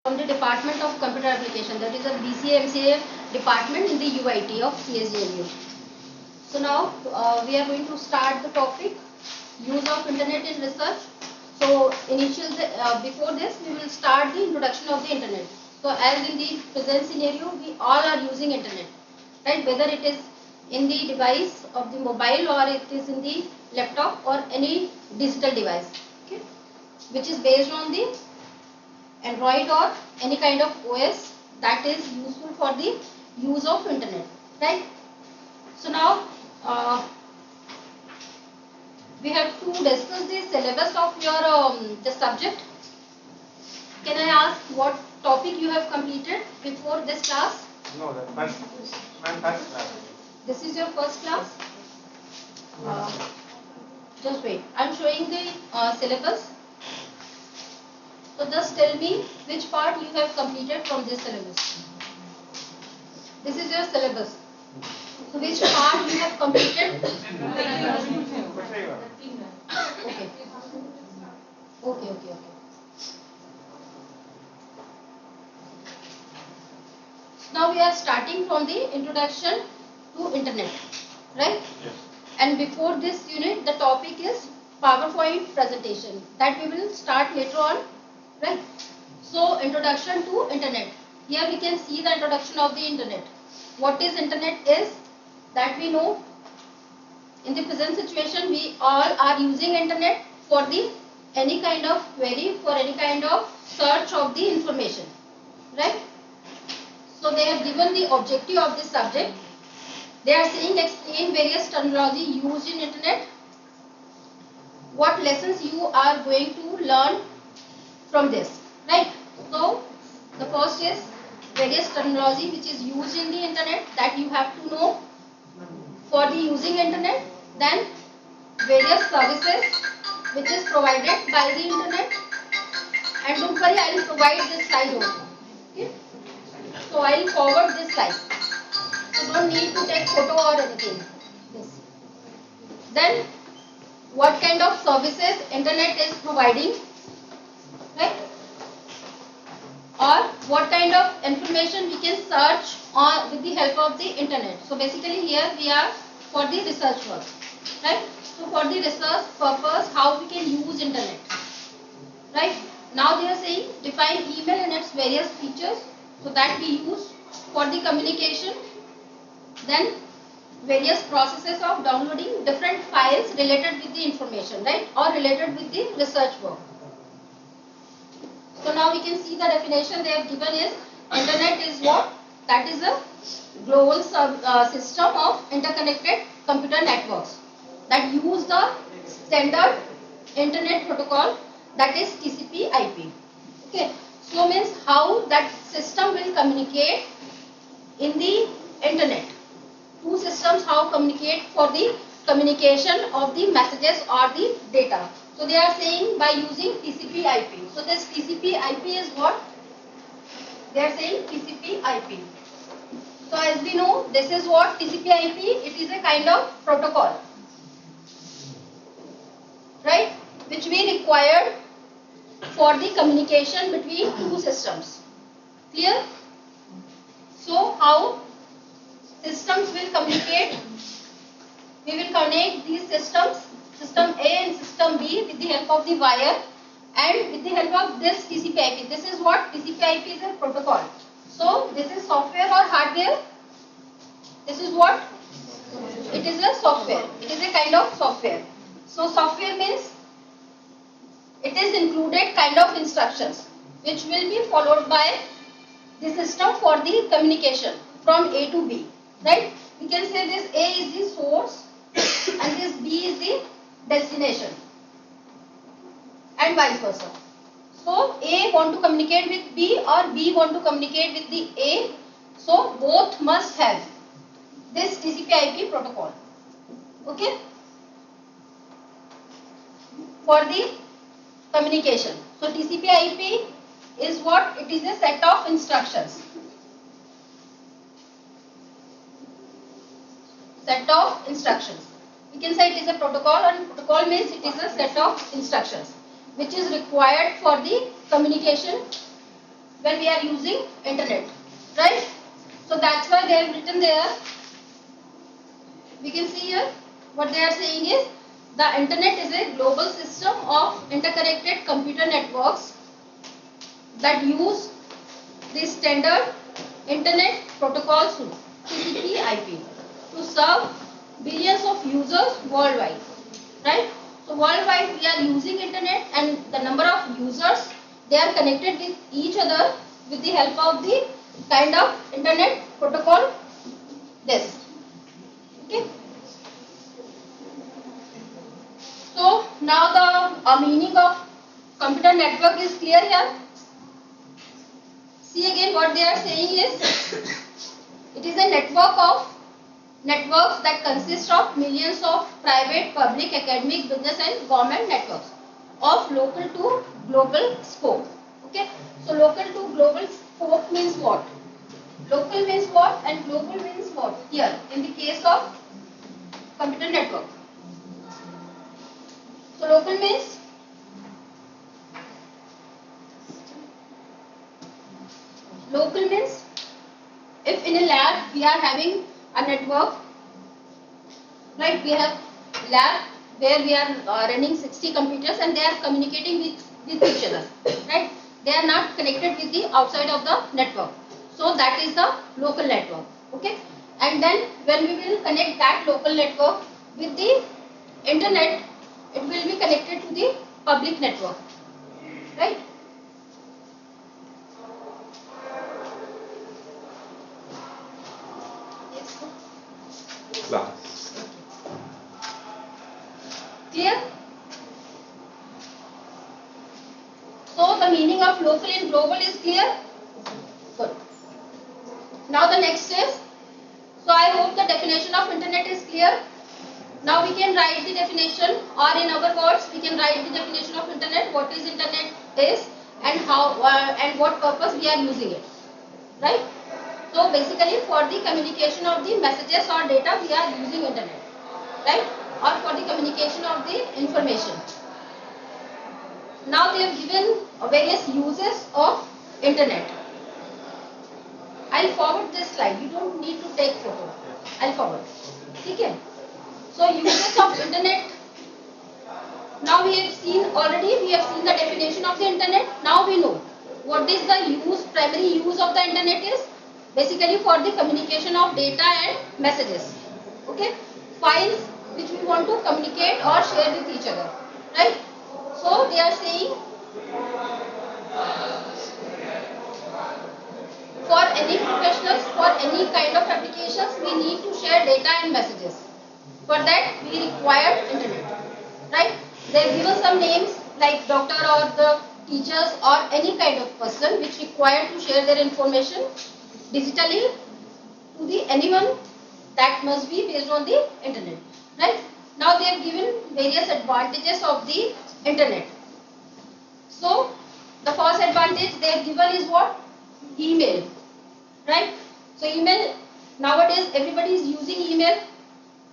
from the Department of Computer Application, that is a BCA MCA department in the UIT of CSJNU. So now we are going to start the topic use of internet in research. So before this we will start the introduction of the internet. So as in the present scenario, we all are using internet, right? Whether it is in the device of the mobile or it is in the laptop or any digital device, okay, which is based on the Android or any kind of OS that is useful for the use of internet, right? So now we have to discuss the syllabus of your the subject. Can I ask what topic you have completed before this class? No, the first class. This is your first class? Just wait. I am showing the syllabus. So just tell me which part you have completed from this syllabus. This is your syllabus. So which part you have completed? Okay. Now we are starting from the introduction to internet, right? Yes. And before this unit, the topic is PowerPoint presentation that we will start later on, right? So introduction to internet. Here we can see the introduction of the internet. What is internet is that we know. In the present situation, we all are using internet for the any kind of query, for any kind of search of the information, right? So they have given the objective of this subject. They are saying explain various terminology used in internet. What lessons you are going to learn from this, right? So the first is various terminology which is used in the internet that you have to know for the using internet. Then various services which is provided by the internet. And don't worry, I will provide this slide also. Okay? So I will forward this slide. So don't need to take photo or anything. Yes. Then what kind of services internet is providing, right? Or what kind of information we can search on with the help of the internet. So basically here we are for the research work, right? So for the research purpose, how we can use internet, right? Now they are saying define email and its various features, so that we use for the communication. Then various processes of downloading different files related with the information, right? Or related with the research work. So now we can see the definition they have given is internet is what? That is a global system of interconnected computer networks that use the standard internet protocol, that is TCP/IP. Okay. So means how that system will communicate in the internet. Two systems how communicate for the communication of the messages or the data. So they are saying by using TCP/IP. So this TCP/IP is what? They are saying TCP/IP. So as we know, this is what TCP/IP. It is a kind of protocol, right? Which we required for the communication between two systems. Clear? So how systems will communicate? We will connect these systems, system A and system B, with the help of the wire and with the help of this TCP/IP. This is what TCP/IP is a protocol. So this is software or hardware? This is what? It is a software. It is a kind of software. So software means it is included kind of instructions which will be followed by the system for the communication from A to B, right? We can say this A is the source and this B is the destination and vice versa. So A want to communicate with B or B want to communicate with the A. So both must have this TCP/IP protocol. Okay? For the communication. So TCP/IP is what? It is a set of instructions. Set of instructions. We can say it is a protocol, and protocol means it is a set of instructions which is required for the communication when we are using internet, right? So that's why they have written there. We can see here what they are saying is the internet is a global system of interconnected computer networks that use the standard internet protocols TCP IP to serve billions of users worldwide, right? So worldwide we are using internet, and the number of users, they are connected with each other with the help of the kind of internet protocol this. Okay. So now the meaning of computer network is clear here. See again what they are saying is it is a networks that consist of millions of private, public, academic, business and government networks of local to global scope. Okay. So local to global scope means what? Local means what and global means what? Here in the case of computer network. So local means if in a lab we are having a network, right? We have lab where we are running 60 computers and they are communicating with each other, right? They are not connected with the outside of the network. So that is the local network, okay? And then when we will connect that local network with the internet, it will be connected to the public network, right? Class. Clear? So the meaning of local and global is clear? Good. Now the next is, so I hope the definition of internet is clear. Now we can write the definition, or in other words we can write the definition of internet, what is internet is and how and what purpose we are using it, right? So basically for the communication of the messages or data we are using internet, right? Or for the communication of the information. Now they have given various uses of internet. I'll forward this slide. You don't need to take photo. I'll forward. Okay. So uses of internet. Now we have seen already. We have seen the definition of the internet. Now we know what is the primary use of the internet is. Basically for the communication of data and messages. Okay. Files which we want to communicate or share with each other. Right. So they are saying for any professionals, for any kind of applications, we need to share data and messages. For that, we require internet, right? They have given some names like doctor or the teachers or any kind of person which require to share their information digitally to the anyone. That must be based on the internet, right? Now they have given various advantages of the internet. So the first advantage they have given is what? Email, right? So email, nowadays everybody is using email.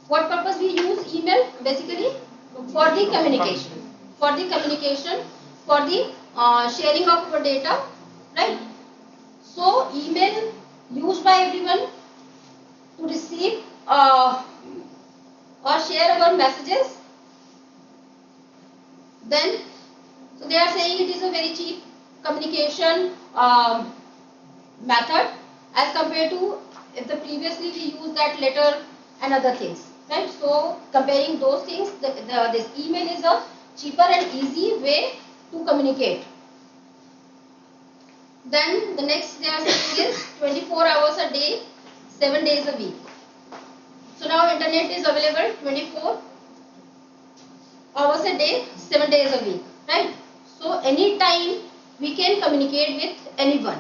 What purpose we use email? Basically for the communication, for the sharing of our data, right? So email used by everyone to receive or share our messages. Then, so they are saying it is a very cheap communication method as compared to if the previously we used that letter and other things, right? So comparing those things, this email is a cheaper and easy way to communicate. Then the next they are saying is 24 hours a day, 7 days a week. So now internet is available 24 hours a day, 7 days a week, right? So anytime we can communicate with anyone,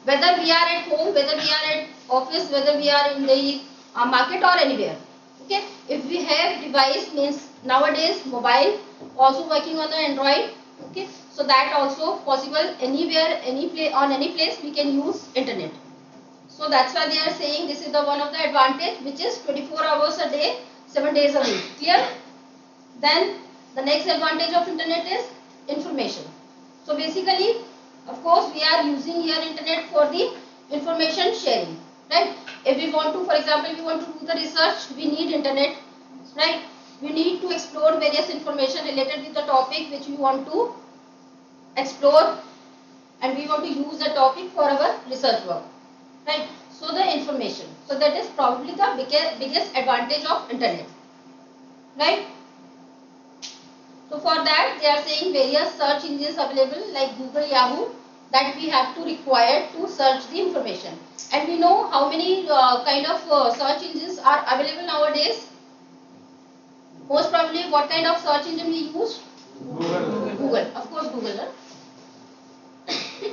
whether we are at home, whether we are at office, whether we are in the market or anywhere. Okay, if we have device, means nowadays mobile also working on the Android. Okay, so that also possible anywhere, on any place we can use internet. So that's why they are saying this is the one of the advantage, which is 24 hours a day, 7 days a week. Clear? Then the next advantage of internet is information. So basically Of course, we are using here internet for the information sharing, right? If we want to, for example, we want to do the research, we need internet, right? We need to explore various information related with the topic which we want to explore, and we want to use the topic for our research work, right? So the information. So that is probably the biggest advantage of internet, right? So for that they are saying various search engines available like Google, Yahoo, that we have to require to search the information. And we know how many kind of search engines are available nowadays. Most probably what kind of search engine we use? Google. Google, of course Google.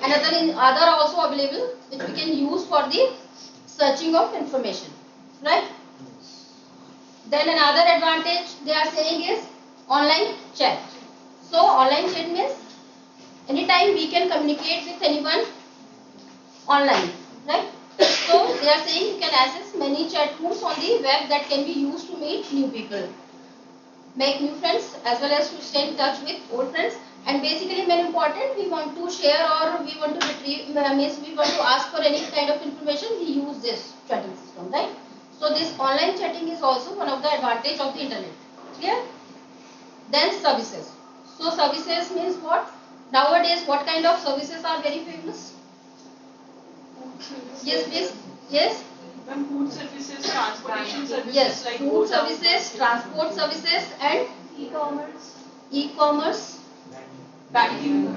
Other also available which we can use for the searching of information, right? Then another advantage they are saying is online chat. So online chat means anytime we can communicate with anyone online, right? So they are saying you can access many chat rooms on the web that can be used to meet new people, make new friends, as well as to stay in touch with old friends. And basically, very important, we want to share or we want to retrieve, means we want to ask for any kind of information, we use this chatting system, right? So this online chatting is also one of the advantage of the internet. Clear? Then services. So services means what? Nowadays, what kind of services are very famous? Yes, please. Yes. When food services, transportation services Yes. like Food services, transport services, and e-commerce, banking,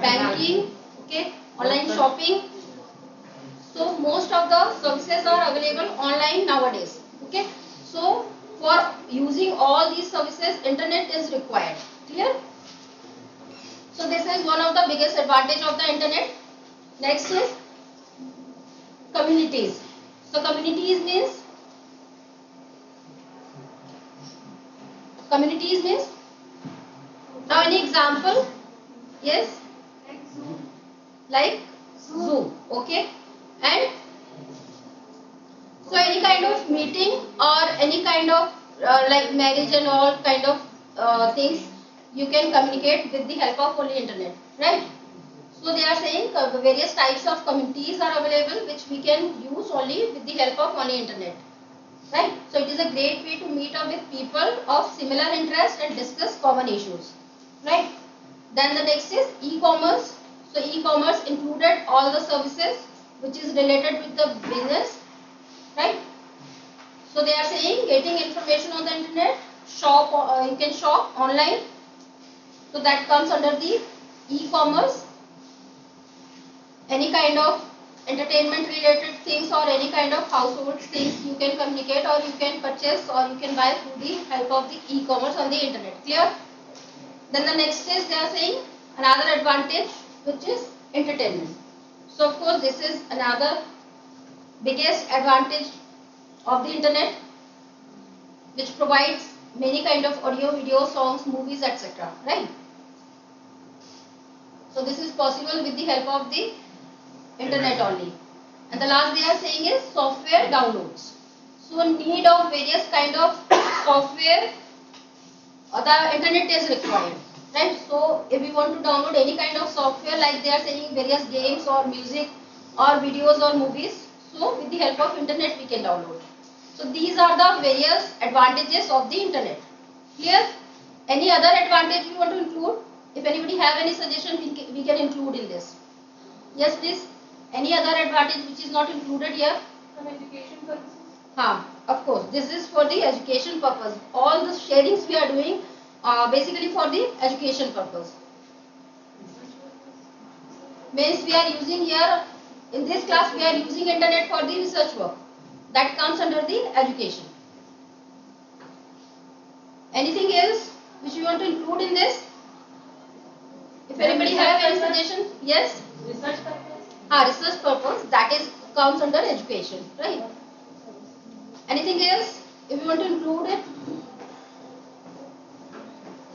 okay, online shopping. So most of the services are available online nowadays. Okay. So for using all these services, internet is required. Clear? So this is one of the biggest advantage of the internet. Next is communities. So communities means now any example? Yes, like Zoom, okay, and so any kind of meeting or any kind of like marriage and all kind of things you can communicate with the help of only internet, right? So they are saying various types of communities are available which we can use only with the help of only internet, right? So it is a great way to meet up with people of similar interest and discuss common issues, right? Then the next is e-commerce. So e-commerce included all the services which is related with the business, right? So they are saying getting information on the internet, shop, you can shop online. So that comes under the e-commerce. Any kind of entertainment related things or any kind of household things you can communicate or you can purchase or you can buy through the help of the e-commerce on the internet. Clear? Then the next is they are saying another advantage which is entertainment. So of course this is another biggest advantage of the internet which provides many kind of audio, video, songs, movies, etc. Right? So this is possible with the help of the internet only. And the last they are saying is software downloads. So need of various kind of software the internet is required, right? So if we want to download any kind of software like they are saying various games or music or videos or movies, so with the help of internet we can download. So these are the various advantages of the internet. Clear? Any other advantage you want to include? If anybody have any suggestion, we can include in this. Yes, please. Any other advantage which is not included here? Some education purposes. Of course. This is for the education purpose. All the sharings we are doing basically for the education purpose. Means we are using here, in this class we are using internet for the research work. That comes under the education. Anything else which you want to include in this? If anybody have any suggestion? Yes? Research purpose. Research purpose, that is comes under education, right? Anything else if you want to include it?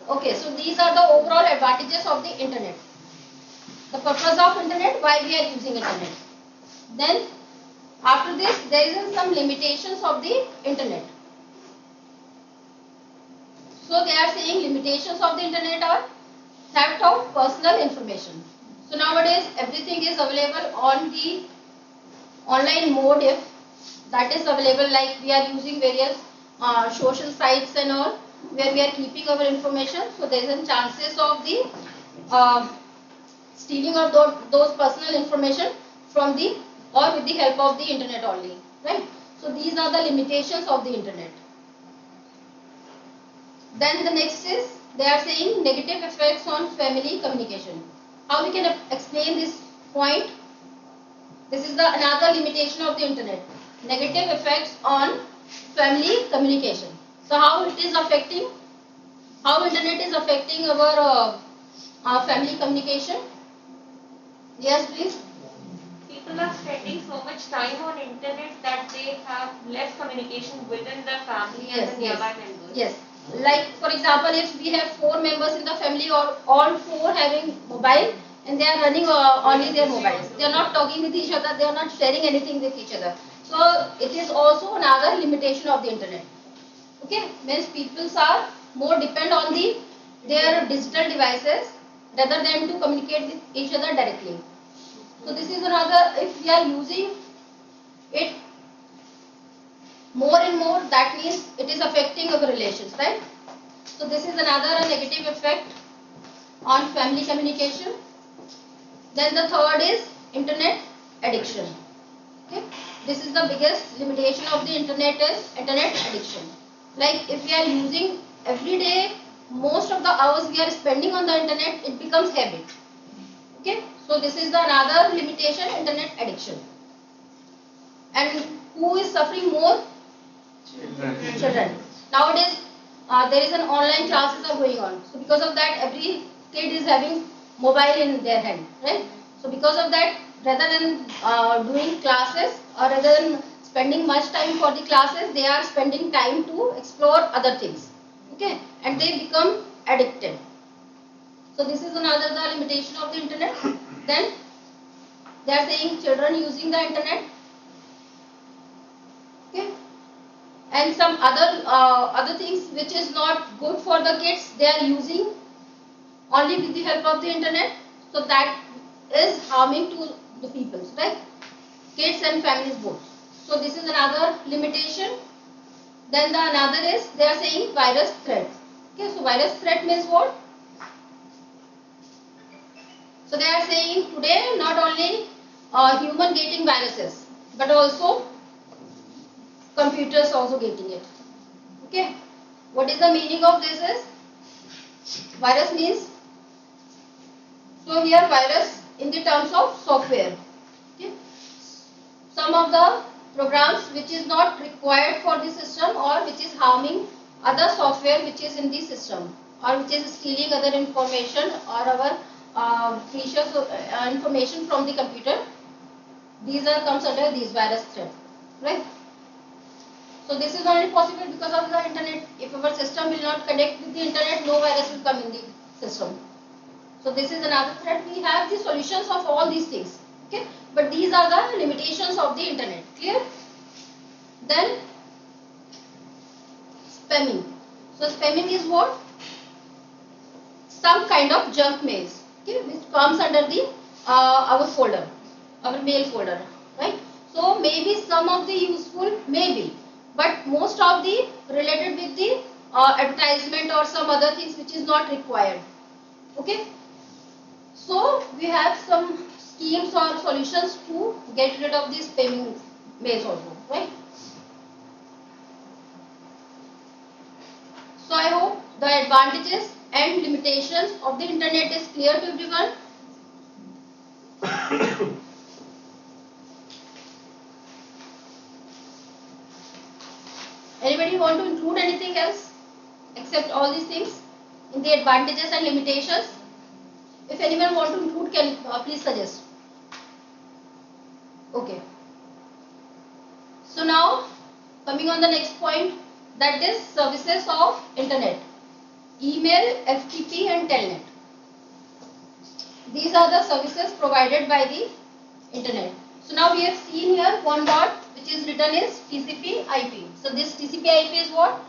Okay, so these are the overall advantages of the internet. The purpose of internet, why we are using internet. Then after this there is some limitations of the internet. So they are saying limitations of the internet are theft of personal information. So nowadays everything is available on the online mode. If that is available, like we are using various social sites and all, where we are keeping our information, so there is a chances of the uh, stealing of those personal information from the or with the help of the internet only, right? So these are the limitations of the internet. Then the next is, they are saying negative effects on family communication. How we can explain this point? This is the another limitation of the internet. Negative effects on family communication. So how it is affecting? How internet is affecting our family communication? Yes, please. People are spending so much time on internet that they have less communication within the family and the nearby members. Yes. Like for example, if we have 4 members in the family, or all 4 having mobile, and they are running only their mobiles. They are not talking with each other. They are not sharing anything with each other. So it is also another limitation of the internet. Okay, means people are more depend on their digital devices rather than to communicate with each other directly. So this is another, if we are using it more and more, that means it is affecting our relations, right? So this is another negative effect on family communication. Then the third is internet addiction. Okay, this is the biggest limitation of the internet, is internet addiction. Like if we are using every day, most of the hours we are spending on the internet, it becomes habit. Okay, so this is the another limitation, internet addiction. And who is suffering more? Children. Nowadays, there is an online classes are going on. So because of that, every kid is having mobile in their hand, right? So because of that, rather than doing classes, or rather than spending much time for the classes, they are spending time to explore other things. Okay, and they become addicted. So this is another the limitation of the internet. Then they are saying children using the internet. Okay, and some other things which is not good for the kids, they are using only with the help of the internet. So that is harming to the people, right? Kids and families both. So this is another limitation. Then the another is, they are saying virus threat. Okay, so virus threat means what? So they are saying today not only human getting viruses, but also computers also getting it. Okay, what is the meaning of this is, virus means, so here virus in the terms of software. Okay, some of the programs which is not required for the system, or which is harming other software which is in the system, or which is stealing other information or our precious information from the computer. These are comes under these virus threat, right? So this is only possible because of the internet. If our system will not connect with the internet, no virus will come in the system. So this is another threat. We have the solutions of all these things. Okay, but these are the limitations of the internet. Clear? Then spamming. So spamming is what? Some kind of junk mails. Okay, which comes under the our folder, our mail folder, right? So maybe some of the useful, maybe, but most of the related with the advertisement or some other things which is not required. Okay, so we have some schemes or solutions to get rid of these spamming mails also, right? So I hope the advantages and limitations of the internet is clear to everyone. Anybody want to include anything else except all these things in the advantages and limitations? If anyone want to include, can please suggest. Okay. So now coming on the next point, that is services of internet, email, FTP and telnet. These are the services provided by the internet. So now we have seen here one dot which is written is TCP IP. So this TCP IP is what?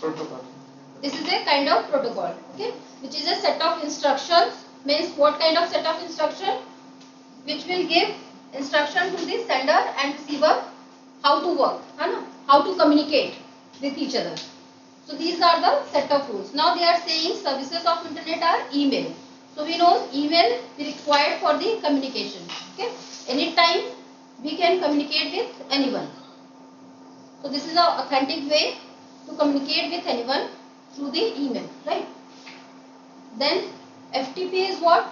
Protocol. This is a kind of protocol, okay, which is a set of instructions means what kind of set of instruction? Which will give instruction to the sender and receiver how to work, है ना? How to communicate with each other. So these are the set of rules. Now they are saying services of internet are email. So we know email is required for the communication. Okay, anytime we can communicate with anyone. So this is an authentic way to communicate with anyone through the email, right? Then FTP is what?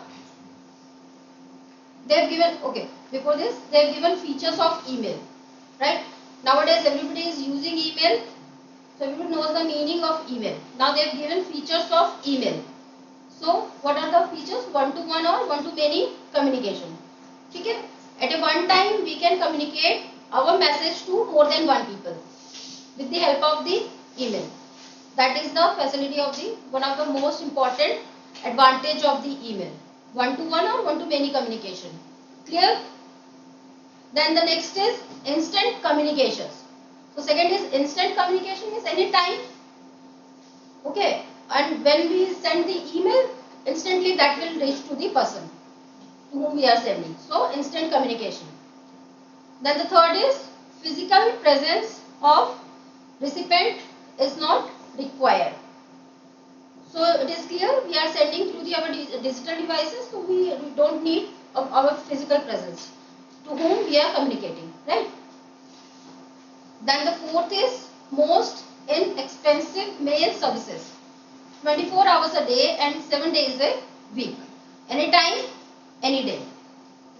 They have given, okay, before this they have given features of email, right? Nowadays everybody is using email, so everybody knows the meaning of email. Now they have given features of email. So what are the features? One-to-one or one-to-many communication. Okay? At a one time we can communicate our message to more than one people with the help of the email. That is the facility of the one of the most important advantage of the email. One-to-one or one-to-many communication. Clear? Then the next is instant communications. So second is instant communication is anytime. Okay, and when we send the email, instantly that will reach to the person to whom we are sending. So instant communication. Then the third is physical presence of recipient is not required. So it is clear we are sending through our digital devices, so we don't need our physical presence to whom we are communicating, right? Then the fourth is most inexpensive mail services. 24 hours a day and 7 days a week. Anytime, any day.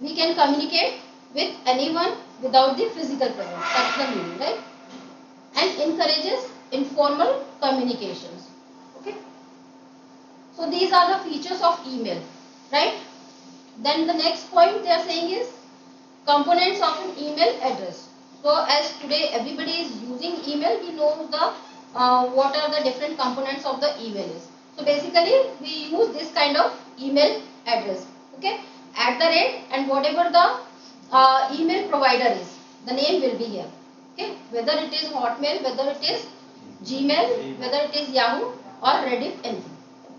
We can communicate with anyone without the physical presence. That's the meaning, right? And encourages informal communications. Okay. So these are the features of email, right? Then the next point they are saying is components of an email address. So as today everybody is using email, we know the what are the different components of the email is. So basically we use this kind of email address. Okay, @ and whatever the email provider is, the name will be here. Okay, whether it is Hotmail, whether it is Gmail, whether it is Yahoo or Reddit, anything.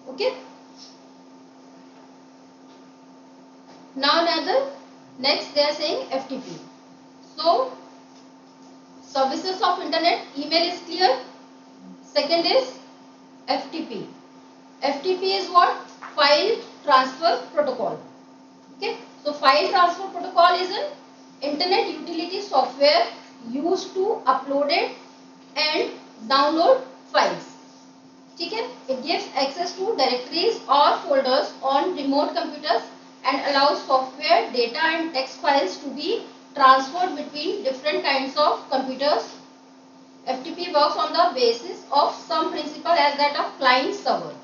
Okay. Now another, next they are saying FTP. So services of internet, email is clear. Second is FTP. FTP is what? File transfer protocol. Okay. So file transfer protocol is an internet utility software used to upload it and download files. Okay. It gives access to directories or folders on remote computers and allows software, data and text files to be transferred between different kinds of computers. FTP works on the basis of some principle as that of client server.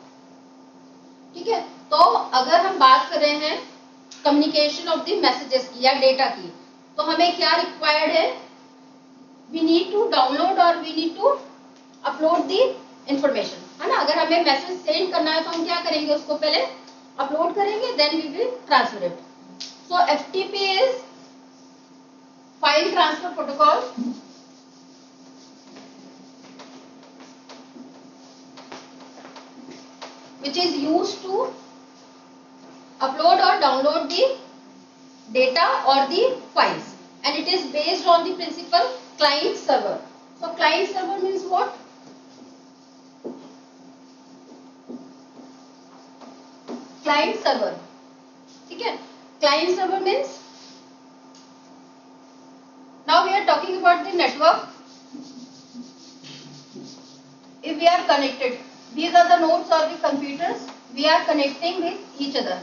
ठीक है, तो अगर हम बात कर रहे हैं communication of the messages की या डेटा की, तो हमें क्या रिक्वायर्ड है? वी नीड टू डाउनलोड और we need to upload the information, है ना? अगर हमें मैसेज सेंड करना है तो हम क्या करेंगे? उसको पहले अपलोड करेंगे, then we will transfer it. So FTP is file transfer protocol which is used to upload or download the data or the files, and it is based on the principle client server. So client server means what? Client server. ठीक है, client server means, now we are talking about the network. If we are connected, these are the nodes or the computers we are connecting with each other.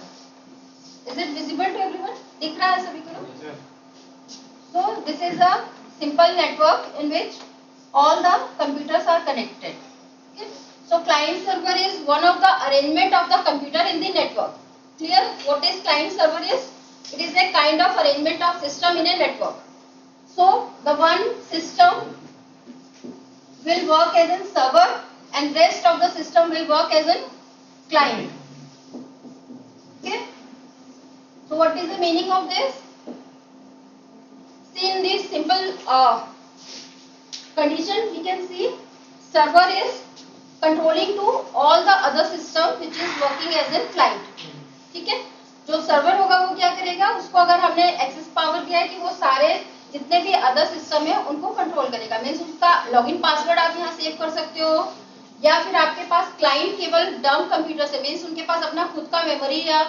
Is it visible to everyone? दिख रहा है सभी को? So this is a simple network in which all the computers are connected. Okay? So client server is one of the arrangement of the computer in the network. Clear? What is client server is? It is a kind of arrangement of system in a network. So the one system will work as a server and rest of the system will work as a client. Okay. So what is the meaning of this? See, in this simple condition we can see server is controlling to all the other system which is working as a client. ठीक है। जो server होगा वो क्या करेगा, उसको अगर हमने एक्सेस पावर दिया है कि वो सारे जितने भी अदर सिस्टम है उनको कंट्रोल करेगा, मीन्स उसका लॉगिन पासवर्ड आप यहाँ सेव कर सकते हो, या फिर आपके पास क्लाइंट केवल डम कंप्यूटर से, मीन्स उनके पास अपना खुद का मेमोरी या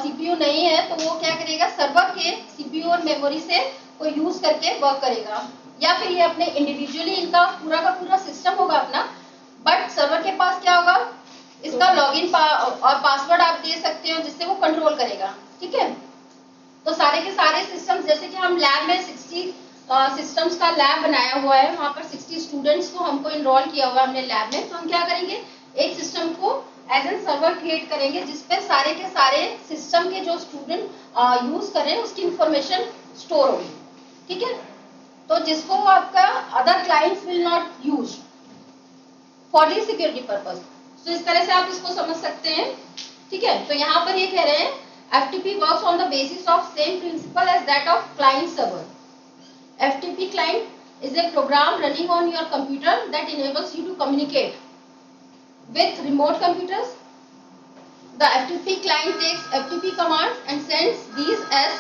सीपीयू नहीं है, तो वो क्या करेगा, सर्वर के सीपीयू और मेमोरी से को यूज करके वर्क करेगा, या फिर ये अपने इंडिविजुअली इनका पूरा का पूरा सिस्टम होगा अपना, बट सर्वर के पास क्या होगा, इसका लॉगिन और पासवर्ड आप दे सकते हो जिससे वो कंट्रोल करेगा, ठीक है। तो सारे के सारे सिस्टम्स, जैसे कि हम लैब में 60 सिस्टम्स का लैब बनाया हुआ है, वहाँ पर 60 स्टूडेंट्स को हमको इनरोल किया हुआ है हमने लैब में, तो हम क्या करेंगे, एक सिस्टम को एज एन सर्वर क्रिएट करेंगे जिसपे सारे के सारे सिस्टम के जो स्टूडेंट यूज कर रहे हैं उसकी इंफॉर्मेशन स्टोर होगी, ठीक है। तो जिसको आपका other clients will not use for the security purpose. तो इस तरह से आप इसको समझ सकते हैं, ठीक है। तो यहाँ पर ये कह रहे हैं FTP works on the basis of same principle as that of client server. FTP client is a program running on your computer that enables you to communicate with remote computers. The FTP client takes FTP commands and sends these as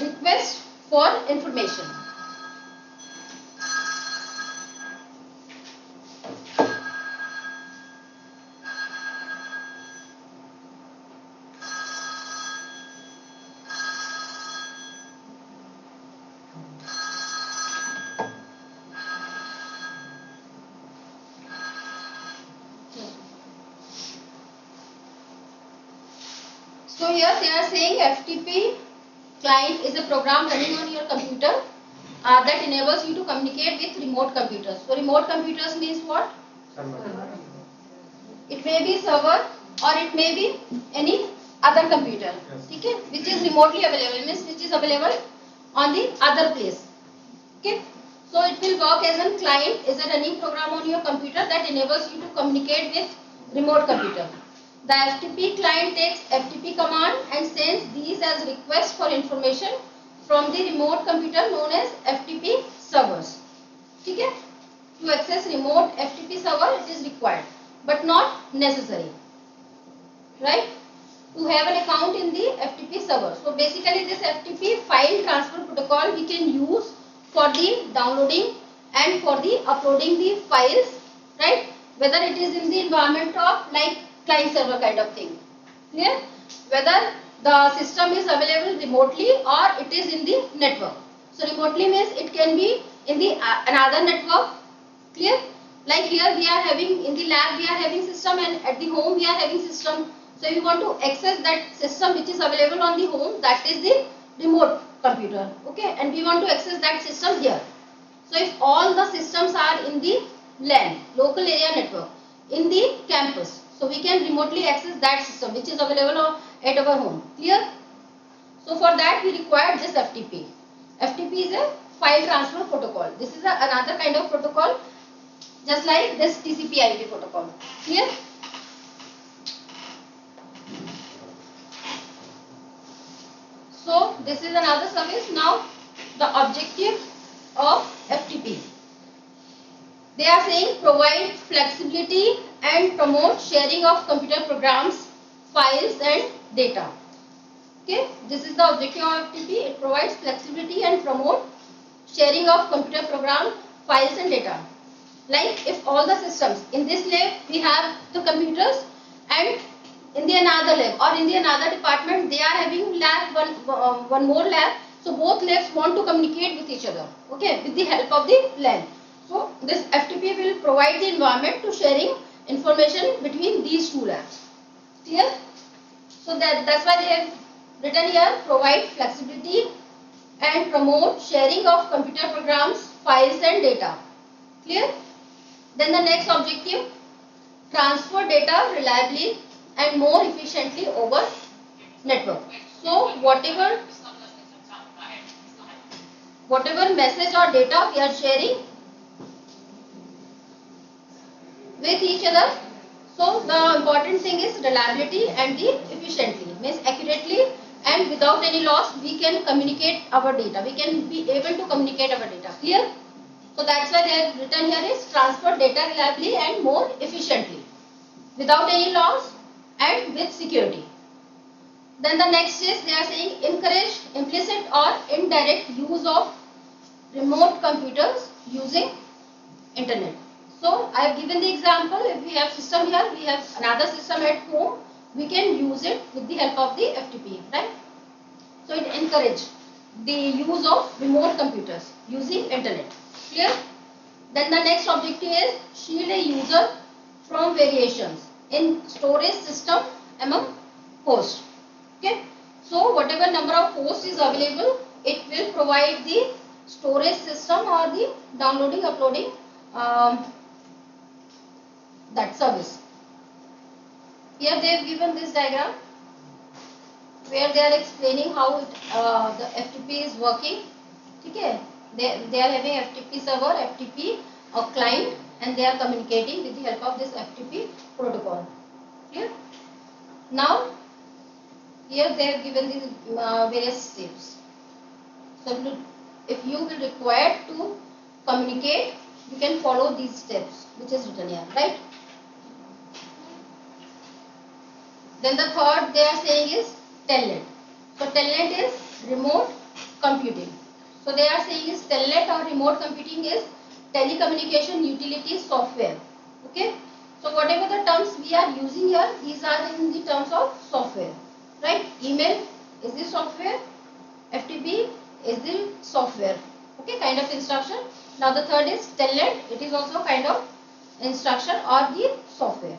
requests for information. So here they are saying FTP client is a program running on your computer that enables you to communicate with remote computers. So remote computers means what? Server. It may be server or it may be any other computer, Yes. ठीक है, which is remotely available, means which is available on the other place, okay. So it will work as a client, is a running program on your computer that enables you to communicate with remote computer. The FTP client takes FTP command and sends these as requests for information from the remote computer known as FTP servers, ठीक है। To access remote FTP server it is required but not necessary, right, to have an account in the FTP server. So basically this FTP file transfer protocol we can use for the downloading and for the uploading the files, right, whether it is in the environment of like client server kind of thing, clear, whether the system is available remotely or it is in the network. So remotely means it can be in the another network, clear, like here we are having in the lab we are having system and at the home we are having system. So if you want to access that system which is available on the home, that is the remote computer, okay, and we want to access that system here. So if all the systems are in the LAN, local area network, in the campus, so we can remotely access that system which is available at our home, clear. So for that we require this FTP. FTP is a file transfer protocol. This is another kind of protocol just like this TCP/IP protocol, clear. So this is another service. Now the objective of FTP. They are saying provide flexibility and promote sharing of computer programs, files and data. Okay, this is the objective of FTP. It provides flexibility and promote sharing of computer program, files and data. Like if all the systems in this lab we have the computers and in the another lab or in the another department they are having lab one more lab, so both labs want to communicate with each other, okay, with the help of the LAN. So this FTP will provide the environment to sharing information between these two labs, clear. So that's why they have written here provide flexibility and promote sharing of computer programs, files and data, clear. Then the next objective, transfer data reliably and more efficiently over network. So whatever message or data we are sharing with each other, so the important thing is reliability and the efficiently, means accurately and without any loss we can communicate our data, we can be able to communicate our data, clear. So that's why they have written here is transfer data reliably and more efficiently without any loss and with security. Then the next is they are saying encourage implicit or indirect use of remote computers using internet. So I have given the example. If we have system here, we have another system at home. We can use it with the help of the FTP, right? So it encourage the use of remote computers using internet. Clear? Then the next objective is shield a user from variations in storage system among hosts. Okay. So whatever number of hosts is available, it will provide the storage system or the downloading, uploading that service. Here they have given this diagram where they are explaining how the FTP is working. Okay. They are having FTP server, FTP or client, and they are communicating with the help of this FTP protocol. Clear? Now here they have given these various steps. So if you will require to communicate, you can follow these steps which is written here, right? Then the third they are saying is telnet. So telnet is remote computing. So they are saying is telnet or remote computing is telecommunication utility software. Okay. So whatever the terms we are using here, these are in the terms of software, right? Email is the software, FTP is the software. Okay, kind of instruction. Now the third is telnet. It is also kind of instruction or the software.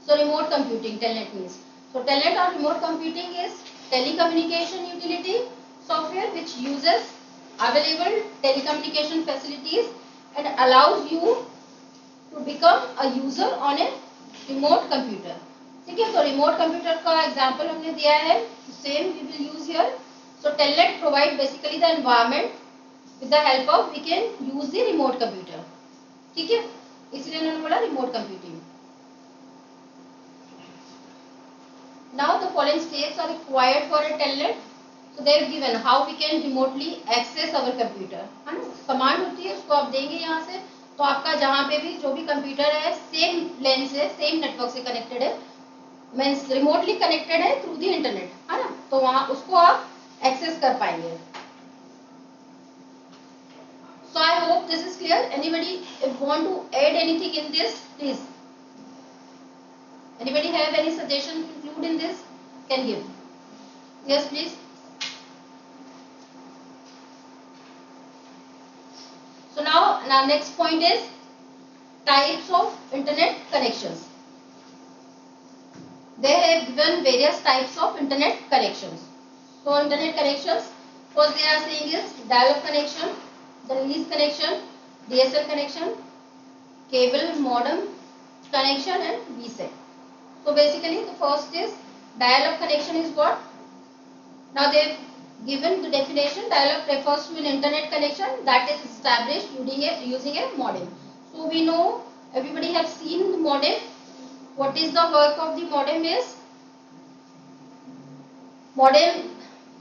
So remote computing, telnet means. So telnet or remote computing is telecommunication utility software which uses available telecommunication facilities and allows you to become a user on a remote computer. ठीक है, तो remote computer का example हमने दिया है, same we will use here. So telnet provide basically the environment with the help of we can use the remote computer. ठीक है, इसलिए उन्होंने बोला remote computing. Now the following steps are required for a telnet. So they have given how we can remotely access our computer. है ना, command होती है, उसको आप देंगे यहाँ से, तो आपका जहाँ पे भी जो भी कंप्यूटर है सेम लेन से, सेम नेटवर्क से कनेक्टेड है, मीन्स रिमोटली कनेक्टेड है थ्रू दी इंटरनेट, है ना, तो वहाँ उसको आप एक्सेस कर पाएंगे. So I hope this is clear. Anybody want to add anything in this, please? Anybody have any suggestion to include in this? Can give. Yes, please. So now next point is types of internet connections. They have given various types of internet connections. So internet connections, first they are saying is dial-up connection, then lease connection, DSL connection, cable modem connection and VSAT. So basically the first is dial-up connection is what? Now they have given the definition. Dial-up refers to an internet connection that is established using a modem. So we know everybody have seen the modem. What is the work of the modem is? Modem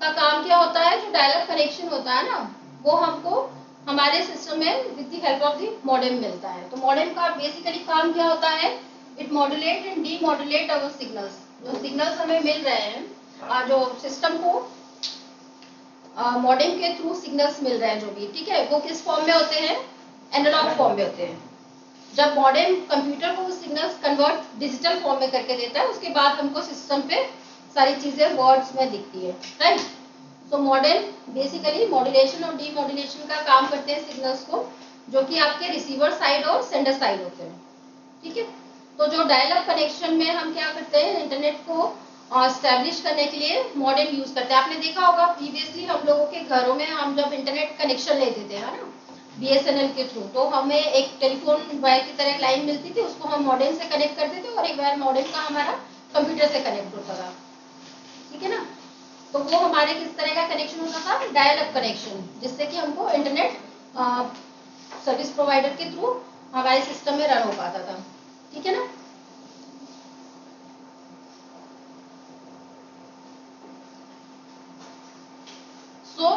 का काम क्या होता है? जो dial-up connection होता है ना, वो हमको हमारे सिस्टम में with the help of the modem मिलता है. तो modem का basically काम क्या होता है? It modulate and demodulate our signals. जो signals हमें मिल रहे हैं, जो सिस्टम को मॉडेम के थ्रू सिग्नल्स मिल रहे हैं जो भी, ठीक है, वो किस फॉर्म में होते हैं? एनालॉग फॉर्म में होते हैं. जब मॉडेम कंप्यूटर को वो सिग्नल्स कन्वर्ट डिजिटल फॉर्म में करके देता है, उसके बाद हमको सिस्टम पे सारी चीजें वर्ड्स में दिखती है, राइट. सो मॉडेम बेसिकली मॉड्यूलेशन और डीमॉड्यूलेशन का काम करते हैं सिग्नल्स को, जो कि आपके रिसीवर साइड और सेंडर साइड होते हैं, ठीक है. तो जो डायल-अप कनेक्शन में हम क्या करते हैं, इंटरनेट को एस्टैब्लिश करने के लिए मॉडेम यूज करते हैं. आपने देखा होगा प्रीवियसली हम लोगों के घरों में हम जब इंटरनेट कनेक्शन लेते थे, है ना, BSNL के थ्रू, तो हमें एक टेलीफोन वायर की तरह एक लाइन मिलती थी, उसको हम मॉडेम से कनेक्ट करते थे और एक वायर मॉडेम का हमारा कंप्यूटर से कनेक्ट होता था, ठीक है ना. तो वो हमारे किस तरह का कनेक्शन होता था? डायल-अप कनेक्शन, जिससे कि हमको इंटरनेट सर्विस प्रोवाइडर के थ्रू हमारे सिस्टम में रन हो पाता था, ठीक है ना. So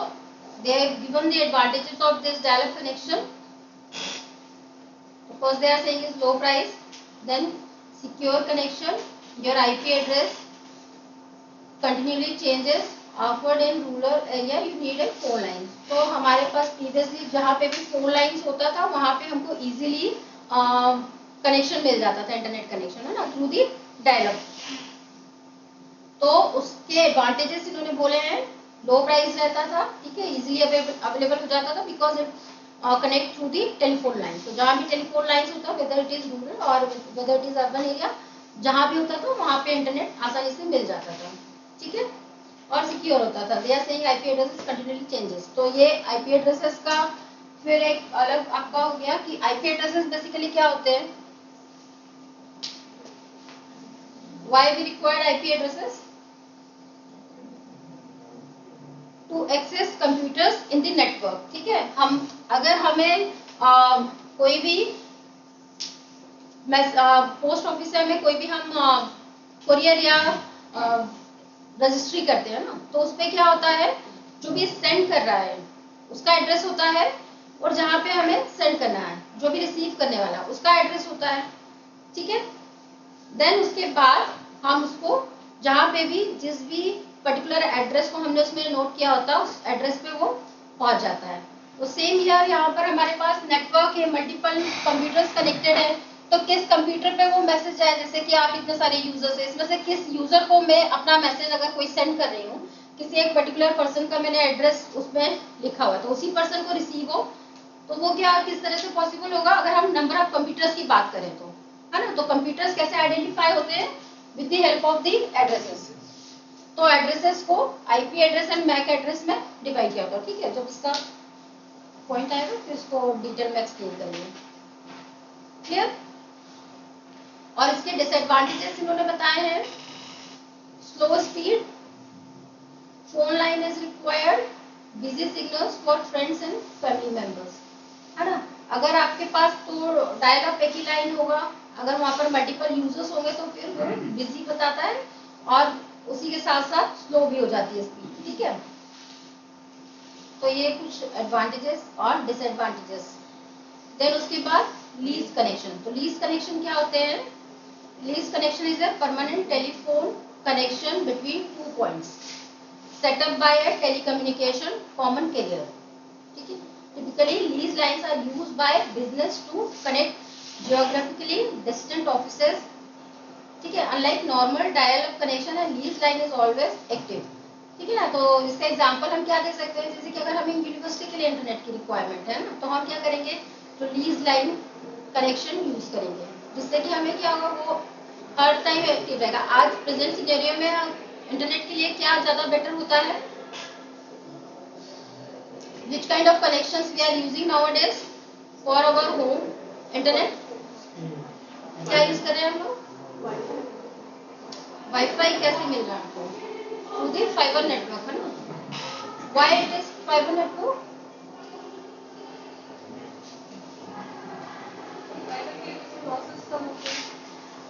they have given the advantages of this dial-up connection. First they are saying is low price, then secure connection, your IP address, continually changes offered in rural area you need a phone line. तो हमारे पास previously जहाँ पे भी phone lines होता था वहाँ पे हमको easily कनेक्शन मिल जाता था, इंटरनेट कनेक्शन है ना, थ्रू दी डायल-अप. तो उसके एडवांटेजेस इन्होंने बोले हैं, लो प्राइस रहता था, ठीक है, इजीली अवेलेबल हो जाता था because it connect through the telephone line. तो जहाँ भी टेलीफोन लाइंस होता है, वेदर इट इज रूरल और whether it is urban area, जहाँ भी होता था वहाँ पे इंटरनेट आसानी से मिल जाता था, ठीक है, और सिक्योर होता था. They are saying IP addresses continuously changes. तो ये आईपी एड्रेसेस का फिर एक अलग आपका हो गया कि आईपी एड्रेसेस बेसिकली क्या होते हैं. Why we required IP addresses? To access computers in the network. ठीक है, हम अगर हमें कोई भी पोस्ट ऑफिस से हमें कोई भी हम कुरियर या रजिस्ट्री करते हैं ना, तो उसपे क्या होता है, जो भी सेंड कर रहा है उसका एड्रेस होता है, और जहाँ पे हमें सेंड करना है जो भी रिसीव करने वाला उसका एड्रेस होता है, ठीक है. देन उसके बाद हम उसको जहाँ पे भी जिस भी पर्टिकुलर एड्रेस को हमने उसमें नोट किया होता है उस एड्रेस पे वो पहुंच जाता है. तो सेम ईयर यहाँ पर हमारे पास नेटवर्क है, मल्टीपल कंप्यूटर्स कनेक्टेड है, तो किस कंप्यूटर पे वो मैसेज है, जैसे कि आप इतने सारे यूजर्स है, इसमें से किस यूजर को मैं अपना मैसेज अगर कोई सेंड कर रही हूँ, किसी एक पर्टिकुलर पर्सन का मैंने एड्रेस उसमें लिखा हुआ है, तो उसी पर्सन को रिसीव हो, तो वो क्या किस तरह से पॉसिबल होगा, अगर हम नंबर ऑफ कंप्यूटर्स की बात करें तो, है ना. तो कंप्यूटर्स कैसे आइडेंटिफाई होते हैं, with the help of the addresses. तो एड्रेसेस को IP address and MAC address में डिवाइड किया होता है, ठीक है. जब इसका पॉइंट आएगा फिर इसको डिटेल में एक्सप्लेन करेंगे. क्लियर. और इसके डिसएडवांटेजेस इन्होंने बताए हैं. Slow speed, phone line is required, busy signals for friends and family members, है ना. अगर आपके पास तो डायल अप एक ही लाइन होगा, अगर वहां पर मल्टीपल यूजर्स होंगे तो फिर वो बिजी बताता है और उसी के साथ साथ स्लो भी हो जाती है स्पीड, ठीक है. तो ये कुछ एडवांटेजेस और डिसएडवांटेजेस. देन उसके बाद लीज कनेक्शन. तो लीज कनेक्शन क्या होते हैं? Lease connection is a permanent telephone connection between two points set up by a telecommunication common carrier. ठीक है. Typically, lease lines are used by business to connect geographically distant offices. ठीक है. Unlike normal dial-up connection, a lease line is always active. ठीक है ना. तो इसका example हम क्या दे सकते हैं, जैसे कि अगर हमें यूनिवर्सिटी के लिए इंटरनेट की रिक्वायरमेंट है ना, तो हम क्या करेंगे, तो लीज लाइन कनेक्शन यूज करेंगे, जिससे कि हमें क्या होगा, वो हर टाइम एक्टिव रहेगा. आज प्रेजेंट सिनेरियो में इंटरनेट के लिए क्या ज्यादा बेटर होता है, which kind of connections we are using nowadays for our home internet? क्या यूज कर रहे हैं हम लोग? वाईफाई. कैसे मिल रहा है आपको? थ्रू द फाइबर नेटवर्क, है ना. Why it is fiber network?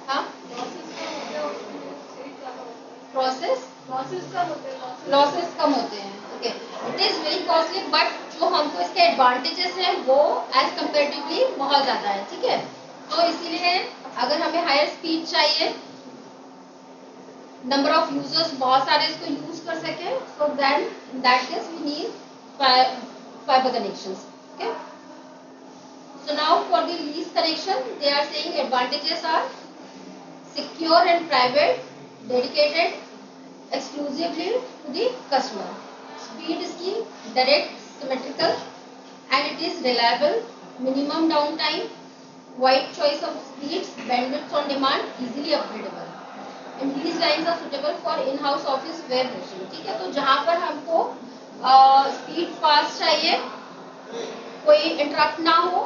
हाँ, लॉसेस कम होते हैं. Okay. It is very costly, but जो हमको इसके एडवांटेजेस हैं वो एज कंपेरेटिवली बहुत ज्यादा है, ठीक है. तो इसीलिए अगर हमें हायर स्पीड चाहिए, नंबर ऑफ यूजर्स बहुत सारे इसको यूज कर सके, so then in that case we need fibre connections. Okay. So now for the lease connection, they are saying advantages are secure and private, dedicated exclusively to the customer. Speed इसकी direct, symmetrical, and it is reliable. Minimum downtime, wide choice of speeds, bandwidth on demand, easily upgradable. And these lines are suitable for in-house office web hosting. ठीक है. तो जहाँ पर हमको speed fast चाहिए, कोई interrupt ना हो,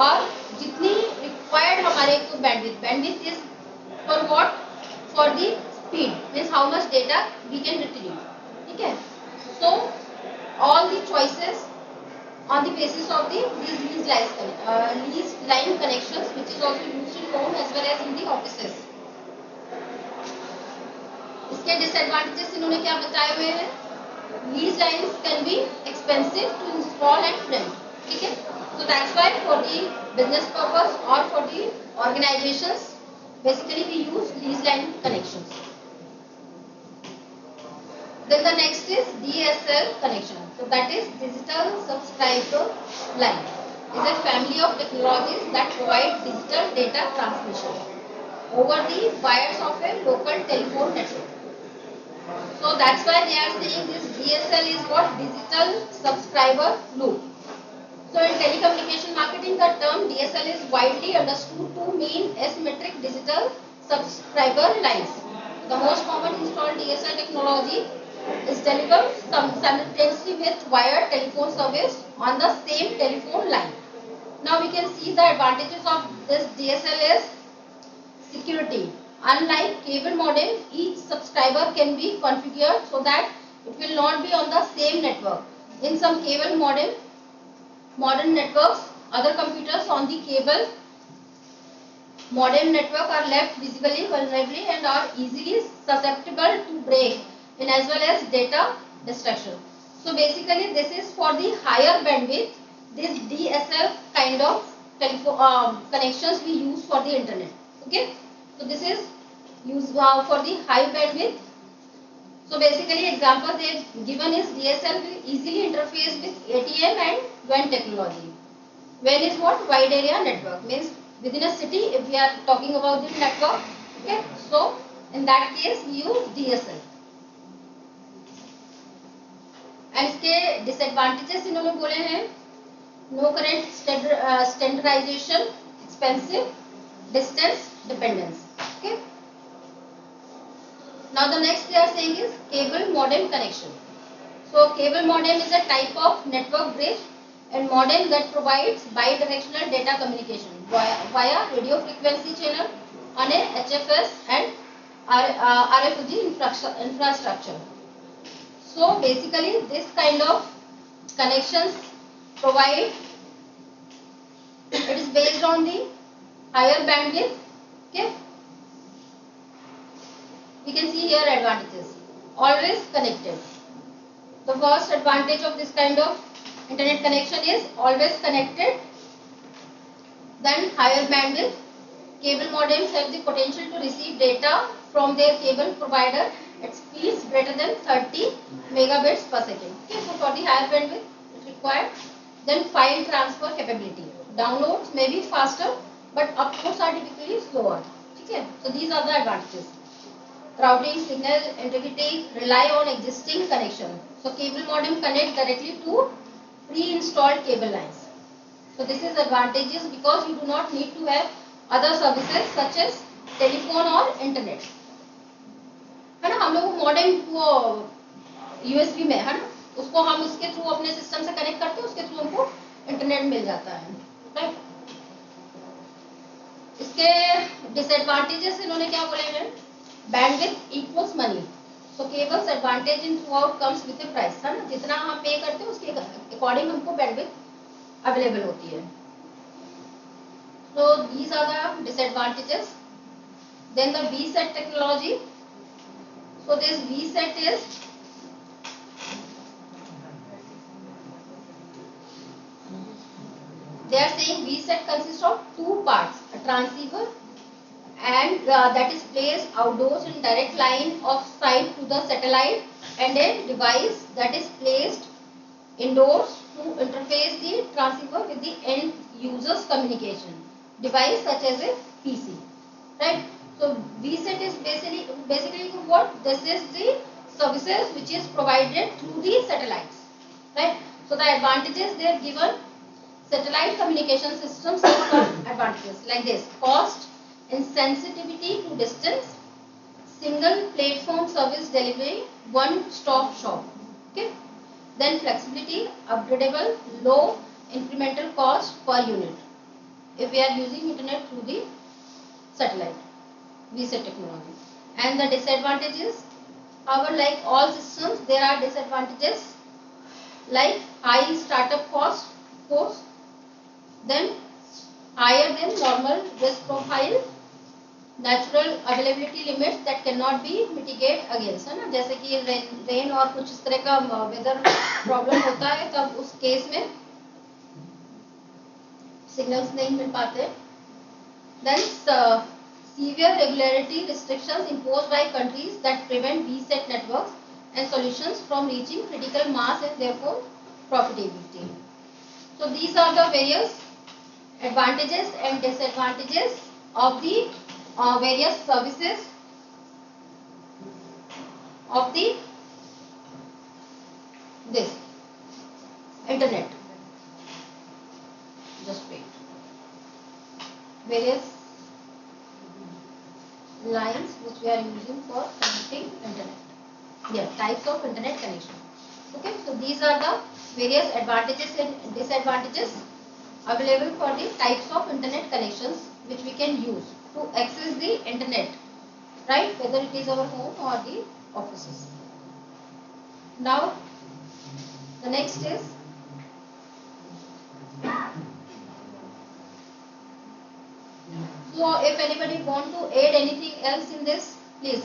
और जितनी रिक्वायर्ड हमारे को bandwidth is for what, for the speed, means how much data we can retrieve. ठीक है. So all the choices on the basis of these lease line connections, which is also used in home as well as in the offices. इसके disadvantages इन्होंने क्या बताए हुए हैं? Lease lines can be expensive to install and print. ठीक है. So that's why for the business purpose or for the organizations, basically we use lease line connections. Then the next is DSL connection. So that is digital subscriber line. Is a family of technologies that provide digital data transmission over the wires of a local telephone network. So that's why they are saying this DSL is what? Digital subscriber loop. So in telecommunication marketing, the term DSL is widely understood to mean asymmetric digital subscriber lines. The most common installed DSL technology is delivered simultaneously with wired telephone service on the same telephone line. Now we can see the advantages of this DSL is security. Unlike cable modem, each subscriber can be configured so that it will not be on the same network. In some cable modern networks, other computers on the cable modem network are left visibly vulnerable and are easily susceptible to break in as well as data destruction. So basically this is for the higher bandwidth, this DSL kind of telephone connections we use for the internet. Okay, so this is used for the high bandwidth. So basically example they given is DSL will easily interface with ATM and WAN technology. WAN is what? Wide area network, means within a city if we are talking about the network. Okay, so in that case we use DSL. And इसके disadvantages इन्होंने बोले हैं, no current standardisation, expensive, distance dependence. Okay, now the next they are saying is cable modem connection. So cable modem is a type of network bridge and modem that provides bidirectional data communication via radio frequency channel on a HFS and RFID infrastructure. So basically this kind of connections provide, it is based on the higher bandwidth. Okay, we can see here advantages. Always connected. The first advantage of this kind of internet connection is always connected. Then higher bandwidth. Cable modems have the potential to receive data from their cable provider at speeds greater than 30 megabits per second. Okay, so for the higher bandwidth it required. Then file transfer capability. Downloads may be faster but uploads are typically slower. Okay, so these are the advantages. Routing, signal integrity rely on existing connection. So cable modem connect directly to pre-installed cable lines. So this is advantages because you do not need to have other services such as telephone or internet. है ना, हम लोग modem वो USB में है ना, उसको हम उसके थ्रू अपने सिस्टम से कनेक्ट करते हैं, उसके थ्रू हमको इंटरनेट मिल जाता है. राइट, इसके डिसएडवांटेजेस इन्होंने क्या बोले हैं, bandwidth equals money. So cables advantage in throughout comes with a price, है ना, जितना हम पे करते हैं उसके अकॉर्डिंग हमको बैंडविड्थ अवेलेबल होती है. So these are the disadvantages. Then the VSAT technology. So this VSAT is they are saying VSAT consists of two parts, a transceiver and that is placed outdoors in direct line of sight to the satellite, and a device that is placed indoors to interface the transceiver with the end user's communication device such as a PC. Right, so VSAT is basically what? This is the services which is provided through the satellites. Right, so the advantages they are given, satellite communication systems have some advantages like this: cost, insensitivity to distance, single platform service delivery, one stop shop. Okay, then flexibility, upgradable, low incremental cost per unit if we are using internet through the satellite VSAT technology. And the disadvantages, however, like all systems there are disadvantages like high startup cost, of course, then higher than normal risk profile, natural availability limits that can not be mitigate against, है ना, जैसे कि rain और कुछ इस तरह का weather problem होता है तब उस केस में सिग्नल्स नहीं मिल पाते. Then severe regulatory restrictions imposed by countries that prevent VSAT networks and solutions from reaching critical mass and therefore profitability. So these are the various advantages and disadvantages of the various services of the this internet. Just wait. Various lines which we are using for connecting internet. Yes, types of internet connection. Okay, so these are the various advantages and disadvantages available for the types of internet connections which we can use to access the internet, right? Whether it is our home or the offices. Now, the next is so if anybody want to add anything else in this, please.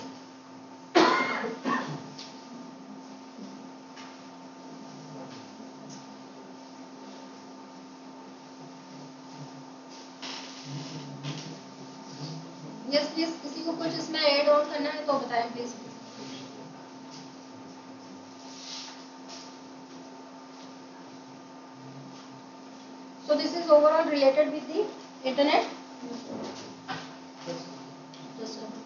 Yes please किसी को कुछ इसमें add on करना है तो बताएं please. So this is overall related with the internet. Just a minute.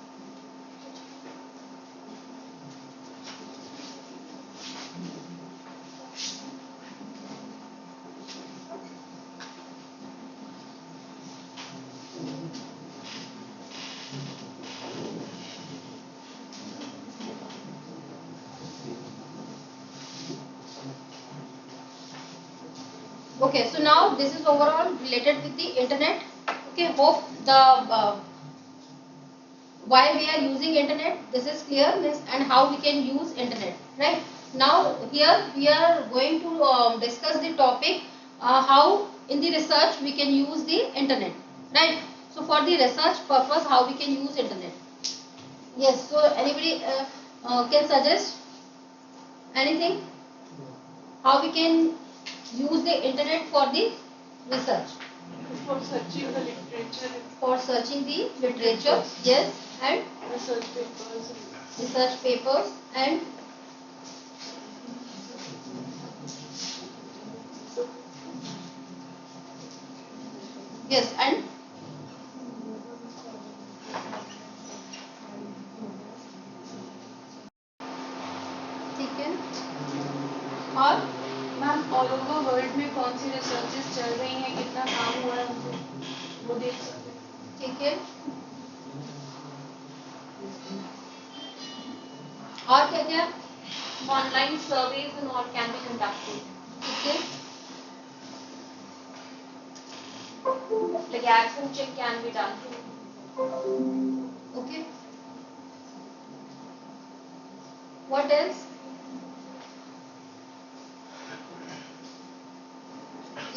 Okay, so now this is overall related with the internet. Okay, hope the why we are using internet, this is clear, and how we can use internet, right? Now here we are going to discuss the topic how in the research we can use the internet, right? So for the research purpose, how we can use internet. Yes, so anybody can suggest anything how we can use the internet for the research? For searching the literature, For searching the literature, yes, and research papers. research papers and yes, and ठीक है. और ma'am all over world में कौन सी researches चल रही हैं, कितना काम हुआ है उनको वो देख सकते हैं. ठीक है. और क्या क्या? Online surveys and all can be conducted. ठीक है. Like accent check can be done. Okay. What else?